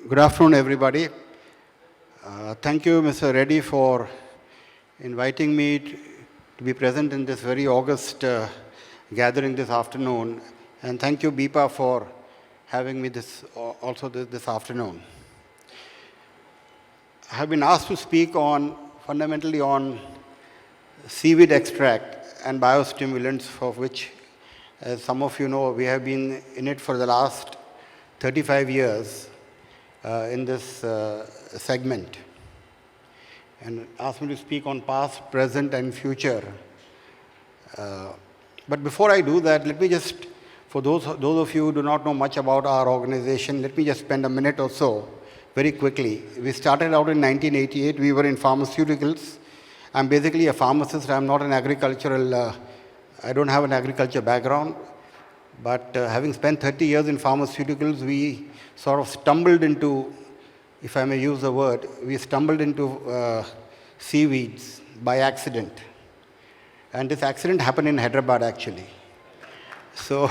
Good afternoon, everybody. Thank you, Mr. Reddy, for inviting me to be present in this very august gathering this afternoon. And thank you, BIPA, for having me this afternoon. I have been asked to speak fundamentally on seaweed extract and biostimulants, for which, as some of you know, we have been in it for the last 35 years. In this segment, and asked me to speak on past, present, and future. But before I do that, let me just, for those of you who do not know much about our organization, let me just spend a minute or so very quickly. We started out in 1988. We were in pharmaceuticals. I'm basically a pharmacist. I'm not an agricultural, I don't have an agriculture background. But having spent 30 years in pharmaceuticals, we sort of stumbled into, if I may use the word, we stumbled into seaweeds by accident. And this accident happened in Hyderabad, actually. So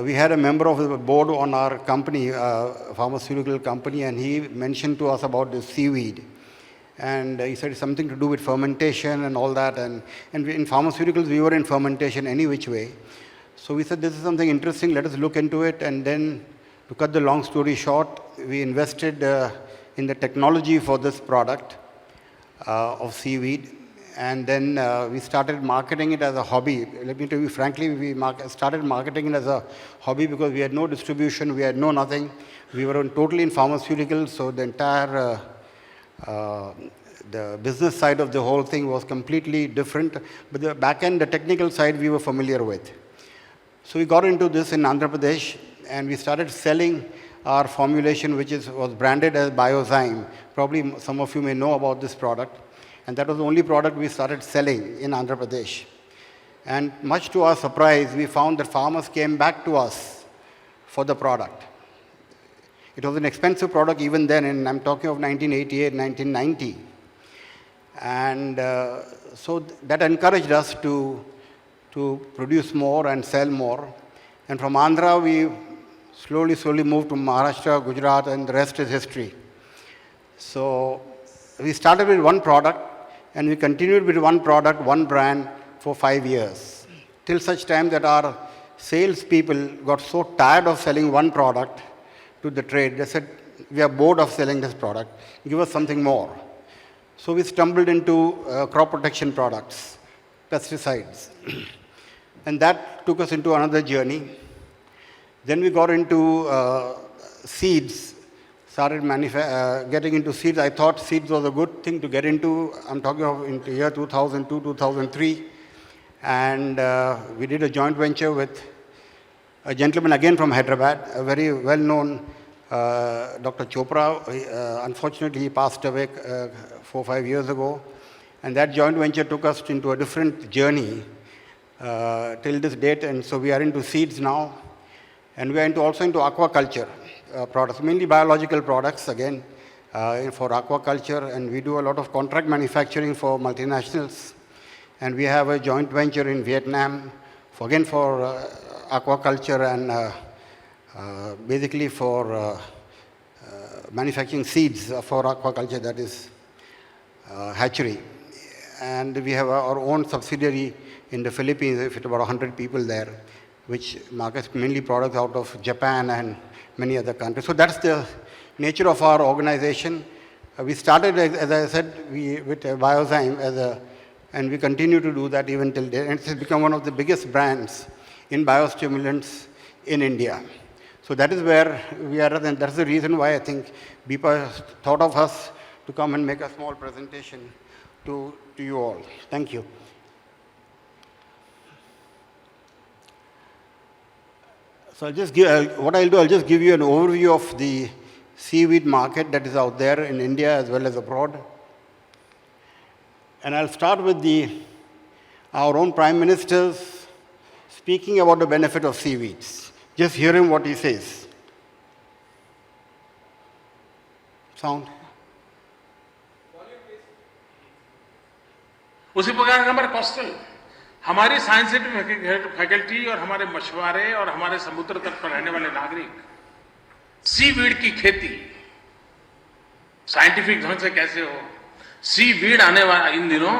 we had a member of the board on our company, pharmaceutical company, and he mentioned to us about this seaweed. And he said it's something to do with fermentation and all that. And in pharmaceuticals, we were in fermentation any which way. So we said, this is something interesting, let us look into it. And then, to cut the long story short, we invested in the technology for this product of seaweed. And then we started marketing it as a hobby. Let me tell you frankly, we started marketing it as a hobby because we had no distribution, we had no nothing. We were totally in pharmaceuticals, so the entire The business side of the whole thing was completely different, but the back end, the technical side, we were familiar with. So we got into this in Andhra Pradesh, and we started selling our formulation, which was branded as Biozyme. Probably some of you may know about this product. And that was the only product we started selling in Andhra Pradesh. And much to our surprise, we found that farmers came back to us for the product. It was an expensive product even then, and I'm talking of 1988, 1990. And so that encouraged us to produce more and sell more. And from Andhra, we slowly moved to Maharashtra, Gujarat, and the rest is history. So we started with one product, and we continued with one product, one brand for 5 years, till such time that our salespeople got so tired of selling one product to the trade. They said, we are bored of selling this product. Give us something more. So we stumbled into crop protection products, pesticides. And that took us into another journey. Then we got into seeds, started getting into seeds. I thought seeds was a good thing to get into. I'm talking of into year 2002, 2003. And we did a joint venture with a gentleman again from Hyderabad, a very well-known Dr. Chopra. Unfortunately, he passed away 4 or 5 years ago. And that joint venture took us into a different journey till this date. And so we are into seeds now. And we are also into aquaculture products, mainly biological products, again, for aquaculture. And we do a lot of contract manufacturing for multinationals. And we have a joint venture in Vietnam, for aquaculture and basically for manufacturing seeds for aquaculture, that is hatchery. And we have our own subsidiary in the Philippines, with about 100 people there, which markets mainly products out of Japan and many other countries. So that's the nature of our organization. We started, as I said, with Biozyme and we continue to do that even till date. And it has become one of the biggest brands in biostimulants in India. So that is where we are, and that's the reason why I think BIPA thought of us to come and make a small presentation to you all. Thank you. So I'll just give, what I'll do, I'll just give you an overview of the seaweed market that is out there in India as well as abroad. And I'll start with our own Prime Minister's speaking about the benefit of seaweeds. Just hear him what he says. Sound? उसी प्रकार हमारे coastal हमारी scientific faculty और हमारे मछुआरे और हमारे समुद्र तट पर रहने वाले नागरिक सीवीड की खेती साइंटिफिक ढंग से कैसे हो सीवीड आने वाला इन दिनों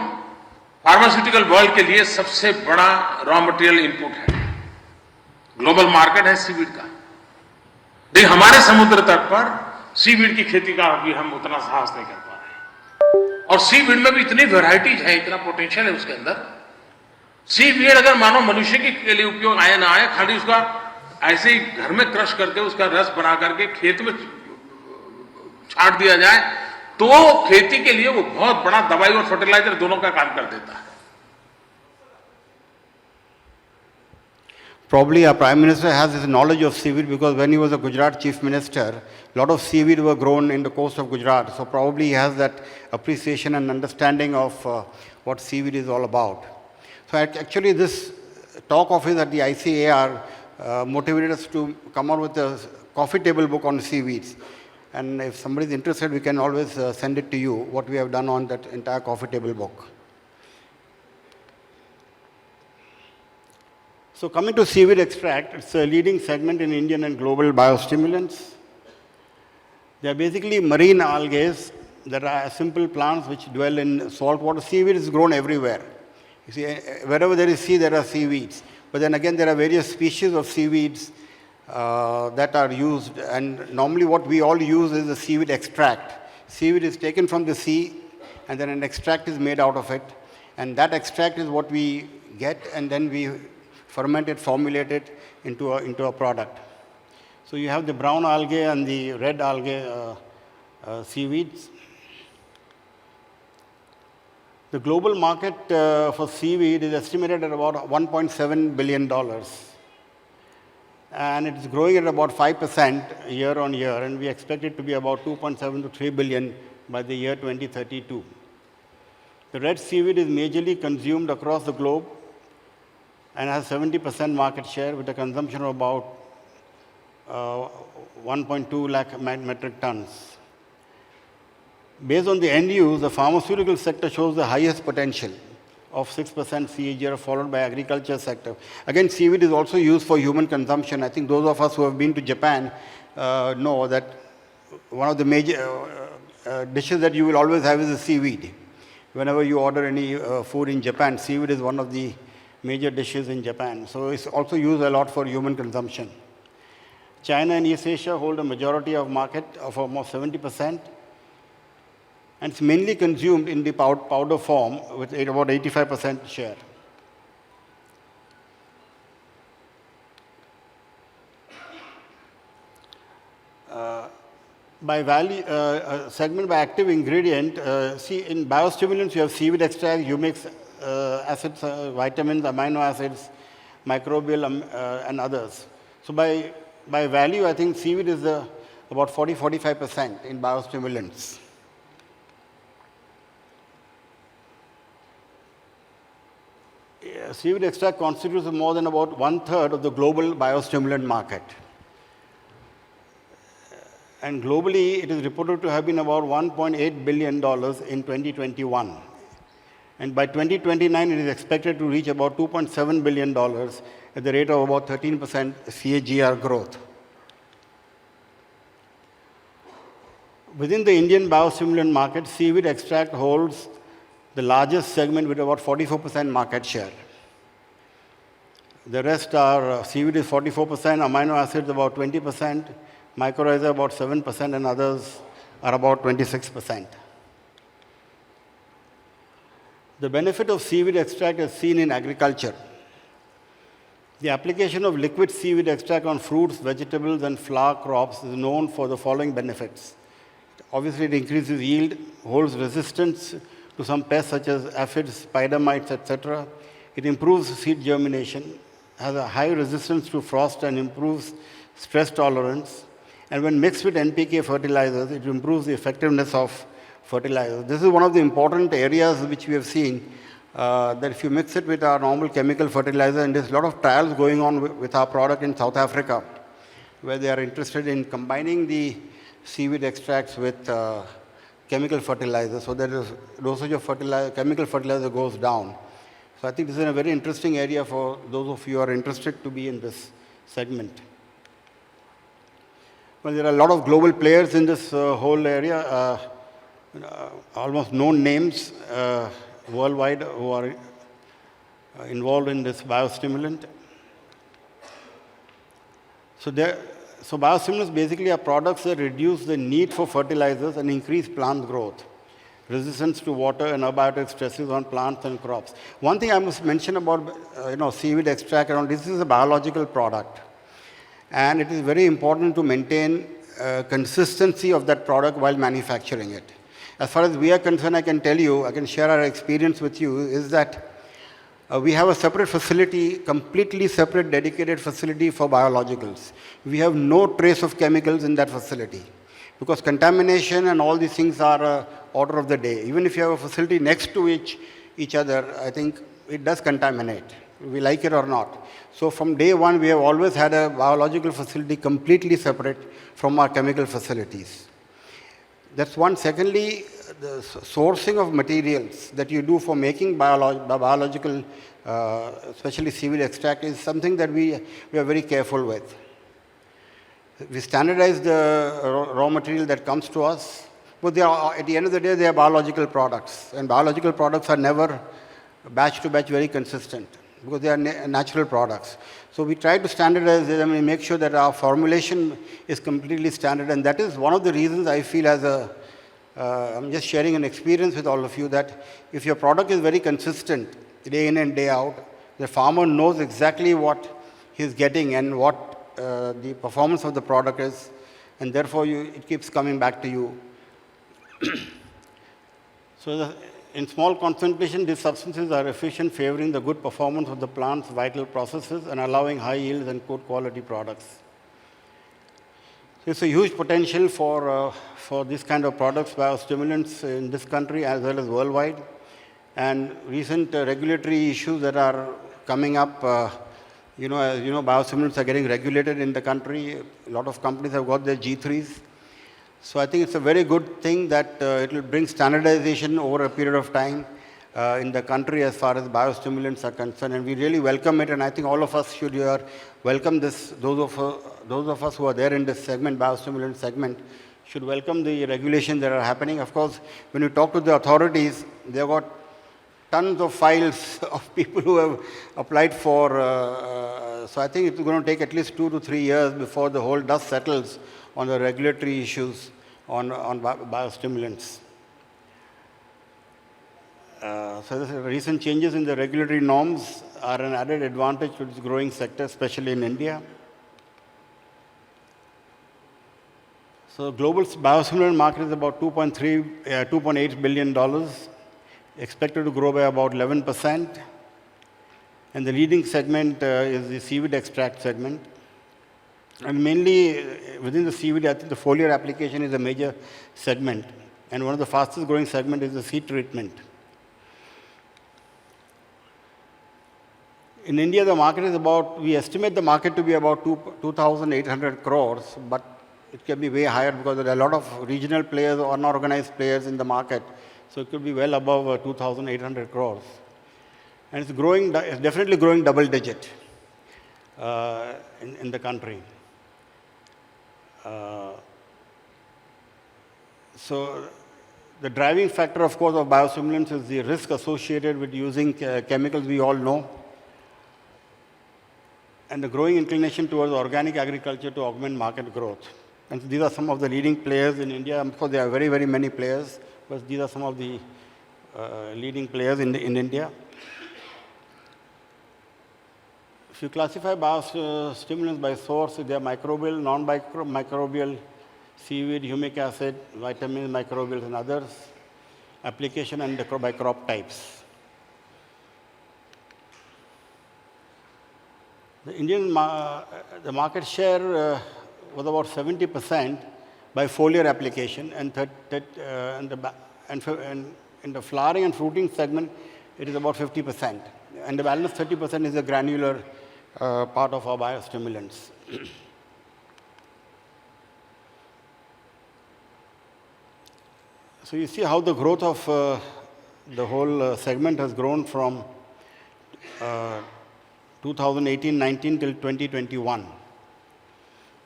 फार्मास्यूटिकल वर्ल्ड के लिए सबसे बड़ा रॉ मटेरियल इनपुट है ग्लोबल मार्केट है सीवीड का लेकिन हमारे समुद्र तट पर सीवीड की खेती का अभी हम उतना साहस नहीं कर पा रहे और सीवीड में भी इतनी वैरायटीज है इतना पोटेंशियल है उसके अंदर सीवीड अगर मानो मनुष्य के लिए उपयोग आए ना आए खाली उसका ऐसे ही घर में क्रश करके उसका रस बना करके खेत में छाट दिया जाए तो खेती के लिए वो बहुत बड़ा दवाई और फर्टिलाइजर दोनों का काम कर देता है Probably our Prime Minister has his knowledge of seaweed because when he was a Gujarat Chief Minister, a lot of seaweed were grown in the coast of Gujarat. So probably he has that appreciation and understanding of what seaweed is all about. So actually this talk of his at the ICAR motivated us to come out with a coffee table book on seaweeds. And if somebody is interested, we can always send it to you, what we have done on that entire coffee table book. So coming to seaweed extract, it's a leading segment in Indian and global biostimulants. They are basically marine algae that are simple plants which dwell in salt water. Seaweed is grown everywhere. You see, wherever there is sea, there are seaweeds. But then again, there are various species of seaweeds that are used. And normally what we all use is the seaweed extract. Seaweed is taken from the sea, and then an extract is made out of it. And that extract is what we get, and then we ferment it, formulate it into a product. So you have the brown algae and the red algae seaweeds. The global market for seaweed is estimated at about $1.7 billion. And it's growing at about 5% year on year, and we expect it to be about 2.7 to 3 billion by the year 2032. The red seaweed is majorly consumed across the globe and has 70% market share with a consumption of about 1.2 lakh metric tons. Based on the end use, the pharmaceutical sector shows the highest potential of 6% CAGR, followed by agriculture sector. Again, seaweed is also used for human consumption. I think those of us who have been to Japan know that one of the major dishes that you will always have is the seaweed. Whenever you order any food in Japan, seaweed is one of the major dishes in Japan. So it's also used a lot for human consumption. China and East Asia hold a majority of market of almost 70%. And it's mainly consumed in the powder form with about 85% share. By value, segment by active ingredient, see in biostimulants you have seaweed extract, humic acids, vitamins, amino acids, microbial and others. So by value, I think seaweed is about 40-45% in biostimulants. Seaweed extract constitutes more than about 1/3 of the global biostimulant market. And globally, it is reported to have been about $1.8 billion in 2021. And by 2029, it is expected to reach about $2.7 billion at the rate of about 13% CAGR growth. Within the Indian biostimulant market, seaweed extract holds the largest segment with about 44% market share. The rest are seaweed is 44%, amino acids about 20%, mycorrhiza about 7%, and others are about 26%. The benefit of seaweed extract is seen in agriculture. The application of liquid seaweed extract on fruits, vegetables, and flower crops is known for the following benefits. Obviously, it increases yield, holds resistance to some pests such as aphids, spider mites, etc. It improves seed germination, has a high resistance to frost, and improves stress tolerance. And when mixed with NPK fertilizers, it improves the effectiveness of fertilizers. This is one of the important areas which we have seen, that if you mix it with our normal chemical fertilizer, and there's a lot of trials going on with our product in South Africa, where they are interested in combining the seaweed extracts with chemical fertilizer, so that the dosage of chemical fertilizer goes down. So I think this is a very interesting area for those of you who are interested to be in this segment. Well, there are a lot of global players in this whole area, almost known names worldwide who are involved in this biostimulant. So biostimulants basically are products that reduce the need for fertilizers and increase plant growth, resistance to water and abiotic stresses on plants and crops. One thing I must mention about seaweed extract, this is a biological product. And it is very important to maintain consistency of that product while manufacturing it. As far as we are concerned, I can tell you, I can share our experience with you, is that we have a separate facility, completely separate, dedicated facility for biologicals. We have no trace of chemicals in that facility, because contamination and all these things are order of the day. Even if you have a facility next to each other, I think it does contaminate, we like it or not. So from day one, we have always had a biological facility completely separate from our chemical facilities. That's one. Secondly, the sourcing of materials that you do for making biological, especially seaweed extract, is something that we are very careful with. We standardize the raw material that comes to us, but they are, at the end of the day, they are biological products, and biological products are never batch to batch very consistent, because they are natural products. So we try to standardize them and make sure that our formulation is completely standard, and that is one of the reasons I feel I'm just sharing an experience with all of you, that if your product is very consistent day in and day out, the farmer knows exactly what he's getting and what the performance of the product is, and therefore it keeps coming back to you. So In small concentration, these substances are efficient, favoring the good performance of the plant's vital processes and allowing high yields and good quality products. There's a huge potential for this kind of products, biostimulants in this country as well as worldwide. And recent regulatory issues that are coming up, as you know, biostimulants are getting regulated in the country. A lot of companies have got their G3s. So I think it's a very good thing that it will bring standardization over a period of time in the country as far as biostimulants are concerned. And we really welcome it. And I think all of us should welcome this. Those of us who are there in this segment, biostimulant segment, should welcome the regulations that are happening. Of course, when you talk to the authorities, they've got tons of files of people who have applied for. So I think it's going to take at least 2 to 3 years before the whole dust settles on the regulatory issues on biostimulants. So the recent changes in the regulatory norms are an added advantage to this growing sector, especially in India. So global biostimulant market is about $2.8 billion, expected to grow by about 11%. And the leading segment is the seaweed extract segment. And mainly within the seaweed, I think the foliar application is a major segment. And one of the fastest growing segment is the seed treatment. In India, the market is we estimate the market to be about 2,800 crores, but it can be way higher because there are a lot of regional players or unorganized players in the market. So it could be well above 2,800 crores. And it's growing, it's definitely growing double digit in the country. So the driving factor, of course, of biostimulants is the risk associated with using chemicals we all know, and the growing inclination towards organic agriculture to augment market growth. And so these are some of the leading players in India. Of course, there are very, very many players, but these are some of the leading players in India. If you classify biostimulants by source, they are microbial, non-microbial, seaweed, humic acid, vitamins, microbials, and others. Application and by crop types. The Indian the market share was about 70% by foliar application, and in the flowering and fruiting segment, it is about 50%. And the balance 30% is the granular part of our biostimulants. So you see how the growth of the whole segment has grown from 2018-19 till 2021.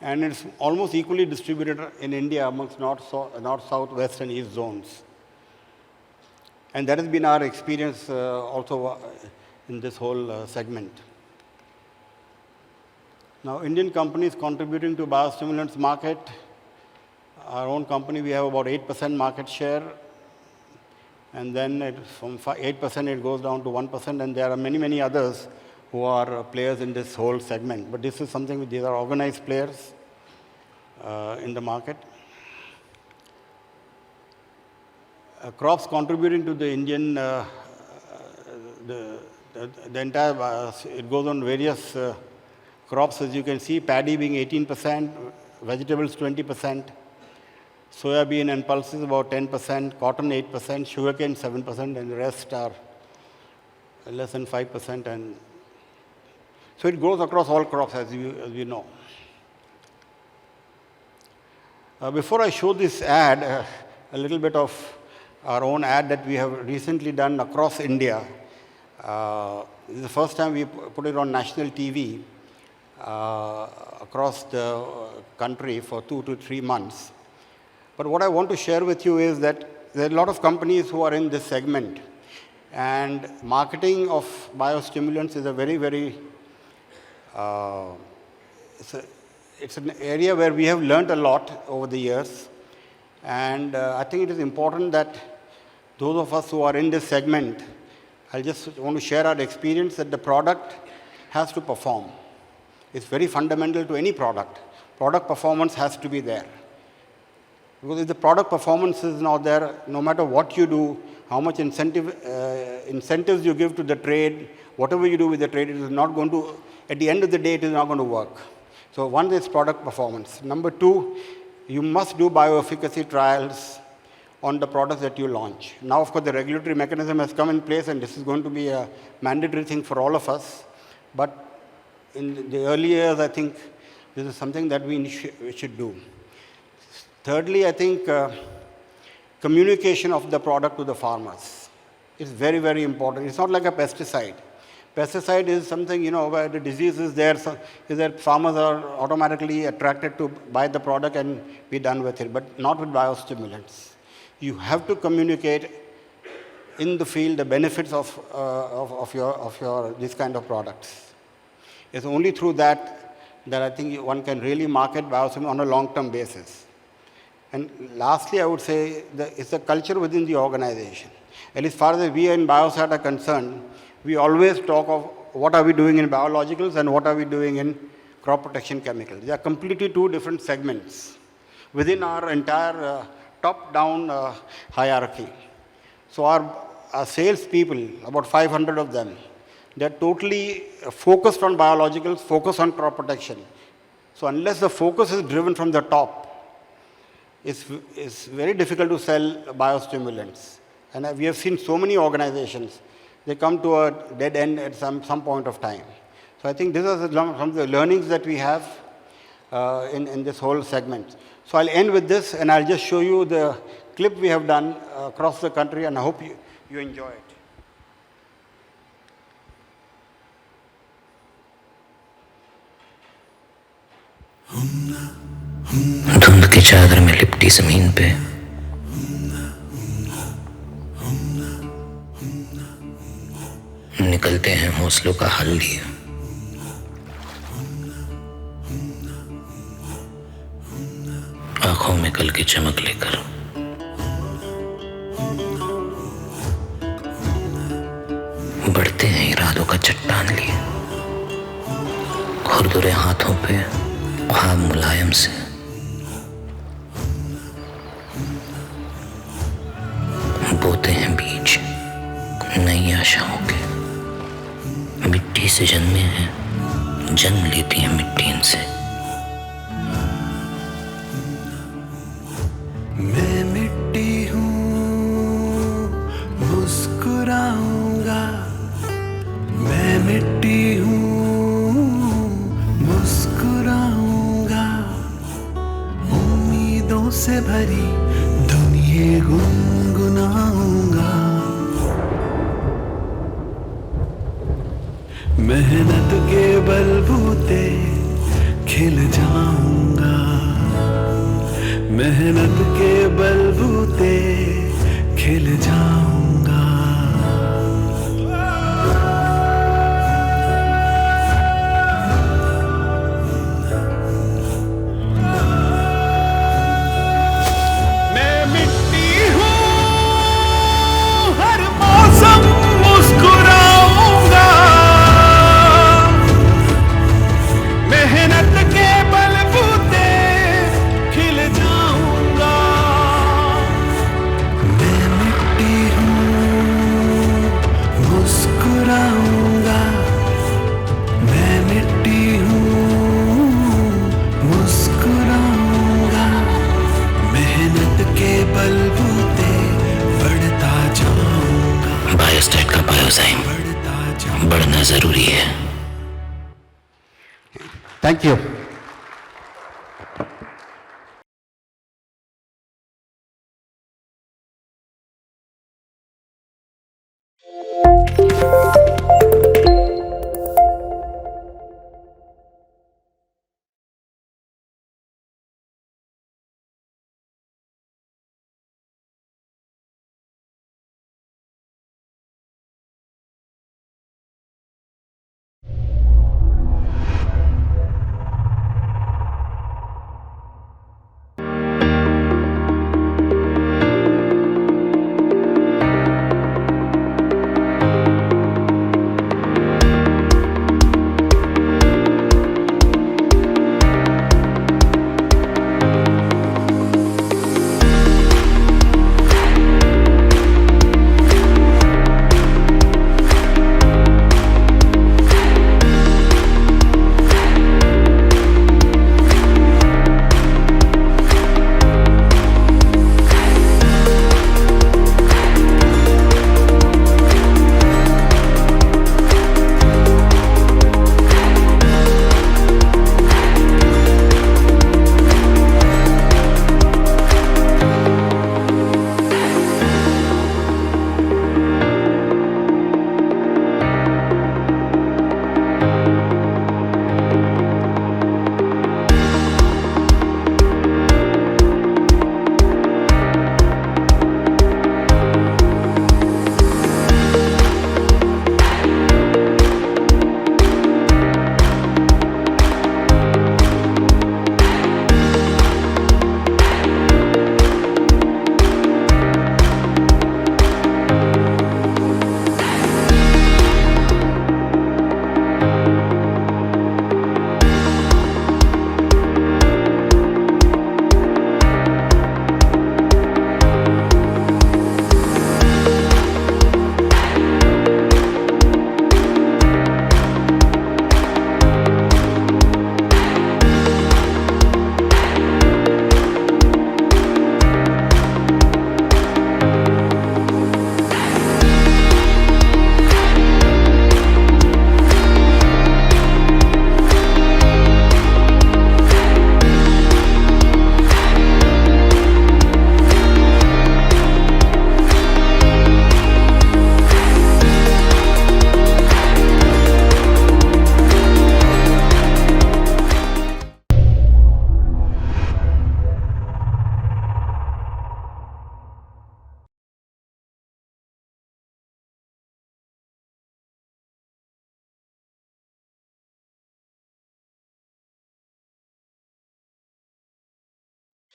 And it's almost equally distributed in India amongst north, south, west, and east zones. And that has been our experience also in this whole segment. Now, Indian companies contributing to biostimulants market, our own company, we have about 8% market share. And then from 8% it goes down to 1%, and there are many, many others who are players in this whole segment. But this is something, these are organized players in the market. Crops contributing to the Indian, the entire, it goes on various crops, as you can see, paddy being 18%, vegetables 20%, soybean and pulses about 10%, cotton 8%, sugarcane 7%, and the rest are less than 5%. And so it goes across all crops, as we know. Before I show this ad, a little bit of our own ad that we have recently done across India. This is the first time we put it on national TV across the country for 2 to 3 months. But what I want to share with you is that there are a lot of companies who are in this segment. And marketing of biostimulants is a very, very, it's an area where we have learned a lot over the years. And I think it is important that those of us who are in this segment, I just want to share our experience that the product has to perform. It's very fundamental to any product. Product performance has to be there. Because if the product performance is not there, no matter what you do, how much incentives you give to the trade, whatever you do with the trade, it is not going to, at the end of the day, it is not going to work. So one is product performance. Number two, you must do bioefficacy trials on the products that you launch. Now, of course, the regulatory mechanism has come in place, and this is going to be a mandatory thing for all of us. But in the early years, I think this is something that we should do. Thirdly, I think communication of the product to the farmers is very, very important. It's not like a pesticide. Pesticide is something, where the disease is there, so is that farmers are automatically attracted to buy the product and be done with it, but not with biostimulants. You have to communicate in the field the benefits of your this kind of products. It's only through that I think one can really market biostimulants on a long-term basis. And lastly, I would say it's a culture within the organization. And as far as we in Biostat are concerned, we always talk of what are we doing in biologicals and what are we doing in crop protection chemicals. They are completely two different segments within our entire top-down hierarchy. So our sales people, about 500 of them, they're totally focused on biologicals, focused on crop protection. So unless the focus is driven from the top, it's very difficult to sell biostimulants. And we have seen so many organizations, they come to a dead end at some point of time. So I think these are some of the learnings that we have in this whole segment. So I'll end with this, and I'll just show you the clip we have done across the country, and I hope you enjoy it. धुंध की चादर में लिपटी जमीन पे निकलते हैं हौसलों का हल लिए। आंखों में कल की चमक लेकर बढ़ते हैं इरादों का चट्टान लिए। खुरदुरे हाथों पे ख्वाब मुलायम से बोते हैं बीज नई आशाओं के। मिट्टी से जन्मे हैं, जन्म लेती हैं मिट्टी इनसे। मैं मिट्टी हूँ, मुस्कुराऊंगा। मैं मिट्टी हूँ, मुस्कुराऊंगा। उम्मीदों से भरी दुनिया गुनगुनाऊंगा। मेहनत के बलबूते खिल जाऊंगा। मेहनत के बलबूते खिल जाऊंगा। मैं मिट्टी हूँ, हर मौसम मुस्कुराऊंगा। मेहनत के बलबूते खिल जाऊंगा। मैं मिट्टी हूँ, मुस्कुराऊंगा। मैं मिट्टी हूँ, मुस्कुराऊंगा। मेहनत के बलबूते बढ़ता जाऊंगा। बायोस्टैट का बायोजाइम बढ़ना जरूरी है। Thank you.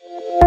you.